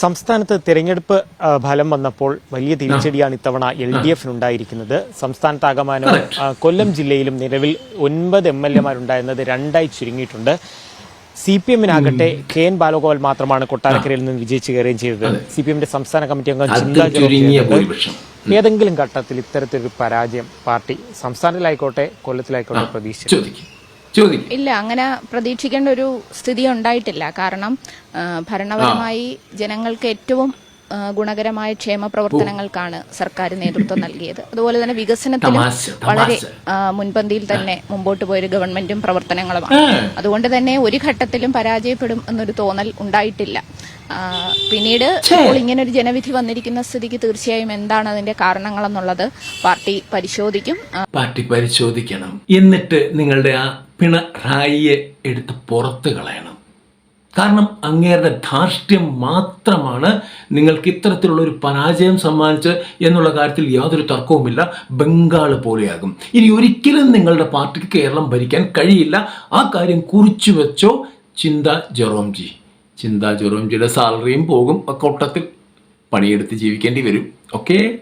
സംസ്ഥാനത്ത് തിരഞ്ഞെടുപ്പ് ഫലം വന്നപ്പോൾ വലിയ തിരിച്ചടിയാണ് ഇത്തവണ LDF-നുണ്ടായിരിക്കുന്നത്. സംസ്ഥാനത്താകമാനം കൊല്ലം ജില്ലയിലും നിലവിൽ 9 MLA-മാരുണ്ടായിരുന്നത് 2ആയി ചുരുങ്ങിയിട്ടുണ്ട്. CPM-നാകട്ടെ KN ബാലഗോപാൽ മാത്രമാണ് കൊട്ടാരക്കരയിൽ നിന്ന് വിജയിച്ചു കയറുകയും ചെയ്തത്. CPM-ന്റെ സംസ്ഥാന കമ്മിറ്റി അംഗം ചിന്താ ഏതെങ്കിലും ഘട്ടത്തിൽ ഇത്തരത്തിലൊരു പരാജയം പാർട്ടി സംസ്ഥാനത്തിലായിക്കോട്ടെ കൊല്ലത്തിലായിക്കോട്ടെ പ്രതീക്ഷിച്ചു? ഇല്ല, അങ്ങനെ പ്രതീക്ഷിക്കേണ്ട ഒരു സ്ഥിതി ഉണ്ടായിട്ടില്ല. കാരണം ഭരണപരമായി ജനങ്ങൾക്ക് ഏറ്റവും ഗുണകരമായ ക്ഷേമ പ്രവർത്തനങ്ങൾക്കാണ് സർക്കാർ നേതൃത്വം നൽകിയത്. അതുപോലെ തന്നെ വികസനത്തിലും വളരെ മുൻപന്തിയിൽ തന്നെ മുമ്പോട്ട് പോയൊരു ഗവൺമെന്റും പ്രവർത്തനങ്ങളുമാണ്. അതുകൊണ്ട് തന്നെ ഒരു ഘട്ടത്തിലും പരാജയപ്പെടും എന്നൊരു തോന്നൽ ഉണ്ടായിട്ടില്ല. പിന്നീട് ഇപ്പോൾ ഇങ്ങനെ ഒരു ജനവിധി വന്നിരിക്കുന്ന സ്ഥിതിക്ക് തീർച്ചയായും എന്താണ് അതിന്റെ കാരണങ്ങളെന്നുള്ളത് പാർട്ടി പരിശോധിക്കണം. എന്നിട്ട് നിങ്ങളുടെ ആ പിണറായിയെ എടുത്ത് പുറത്ത് കളയണം. കാരണം അങ്ങേരുടെ ധാർഷ്ട്യം മാത്രമാണ് നിങ്ങൾക്ക് ഇത്തരത്തിലുള്ള ഒരു പരാജയം സമ്മാനിച്ച് എന്നുള്ള കാര്യത്തിൽ യാതൊരു തർക്കവുമില്ല. ബംഗാൾ പോലെയാകും. ഇനി ഒരിക്കലും നിങ്ങളുടെ പാർട്ടിക്ക് കേരളം ഭരിക്കാൻ കഴിയില്ല. ആ കാര്യം കുറിച്ചു വെച്ചോ. ചിന്താ ജെറോംജിയുടെ സാലറിയും പോകും. അക്കൂട്ടത്തിൽ പണിയെടുത്ത് ജീവിക്കേണ്ടി വരും. ഓക്കേ.